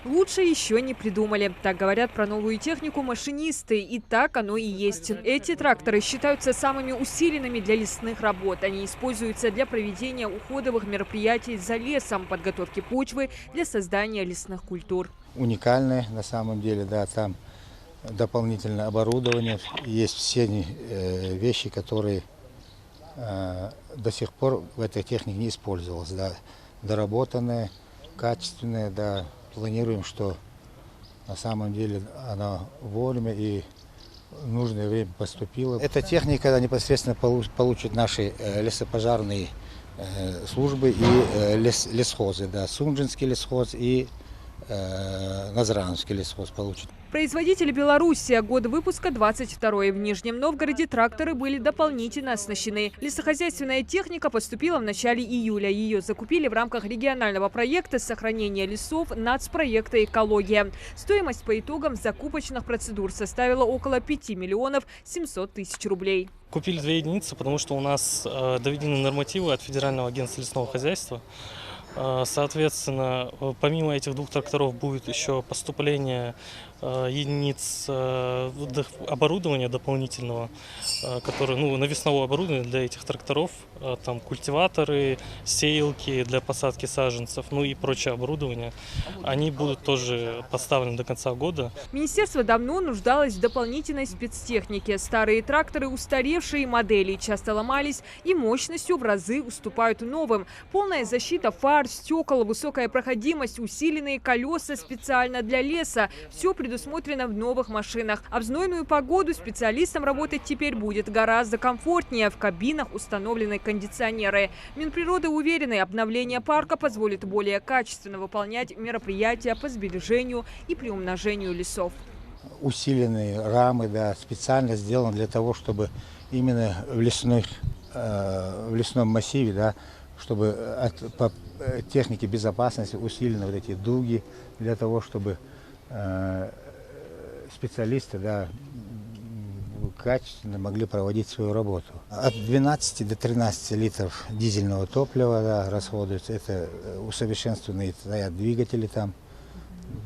Лучше еще не придумали. Так говорят про новую технику машинисты. И так оно и есть. Эти тракторы считаются самыми усиленными для лесных работ. Они используются для проведения уходовых мероприятий за лесом, подготовки почвы для создания лесных культур. Уникальные на самом деле, да, там дополнительное оборудование, есть все вещи, которые до сих пор в этой технике не использовалось, да, доработанные, качественные, да, планируем, что на самом деле она вовремя и в нужное время поступила. Эта техника непосредственно получат наши лесопожарные службы и лесхозы, да, Сунжинский лесхоз и Назрановский лесхоз получит. Производитель Белоруссия. Год выпуска 22-й. В Нижнем Новгороде тракторы были дополнительно оснащены. Лесохозяйственная техника поступила в начале июля. Ее закупили в рамках регионального проекта сохранения лесов нацпроекта «Экология». Стоимость по итогам закупочных процедур составила около 5 миллионов 700 тысяч рублей. Купили 2 единицы, потому что у нас доведены нормативы от Федерального агентства лесного хозяйства. Соответственно, помимо этих 2 тракторов будет еще поступление единиц оборудования дополнительного, которые, навесного оборудования для этих тракторов, там культиваторы, сеялки для посадки саженцев, и прочее оборудование. Они будут тоже поставлены до конца года. Министерство давно нуждалось в дополнительной спецтехнике. Старые тракторы, устаревшие модели, часто ломались и мощностью в разы уступают новым. Полная защита фар, стекол, высокая проходимость, усиленные колеса специально для леса. Все предусмотрено в новых машинах. А в знойную погоду специалистам работать теперь будет гораздо комфортнее. В кабинах установлены кондиционеры. Минприроды уверены, обновление парка позволит более качественно выполнять мероприятия по сбережению и приумножению лесов. Усиленные рамы, да, специально сделаны для того, чтобы именно в лесном массиве, да, чтобы по технике безопасности усилены вот эти дуги, для того, чтобы специалисты, да, качественно могли проводить свою работу. От 12 до 13 литров дизельного топлива, да, расходуется. Это усовершенствованные двигатели там.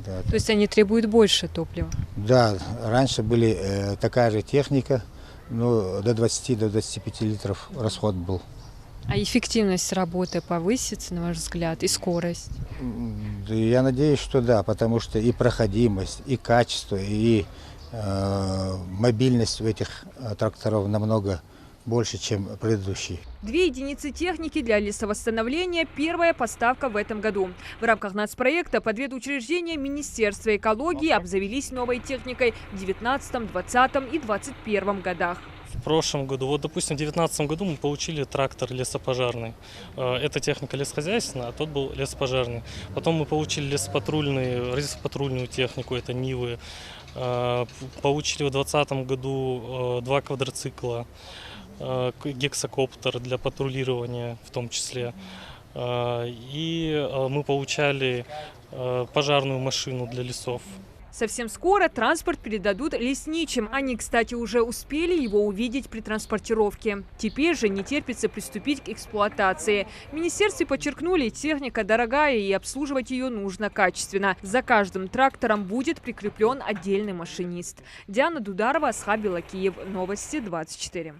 Да. То есть они требуют больше топлива? Да, раньше были такая же техника, но до 25 литров расход был. А эффективность работы повысится, на ваш взгляд, и скорость? Я надеюсь, что да, потому что и проходимость, и качество, и мобильность у этих тракторов намного больше, чем предыдущие. 2 единицы техники для лесовосстановления – первая поставка в этом году. В рамках нацпроекта подведучреждения Министерства экологии обзавелись новой техникой в 2019, 2020 и 2021 годах. В прошлом году, допустим, в 2019 году мы получили трактор лесопожарный. Эта техника лесхозяйственная, а тот был лесопожарный. Потом мы получили лесопатрульную технику, это Нивы. Получили в 2020 году 2 квадроцикла, гексакоптер для патрулирования в том числе. И мы получали пожарную машину для лесов. Совсем скоро транспорт передадут лесничим. Они, кстати, уже успели его увидеть при транспортировке. Теперь же не терпится приступить к эксплуатации. В министерстве подчеркнули, техника дорогая и обслуживать ее нужно качественно. За каждым трактором будет прикреплен отдельный машинист. Диана Дударова, Асхаб Белакиев. Новости 24.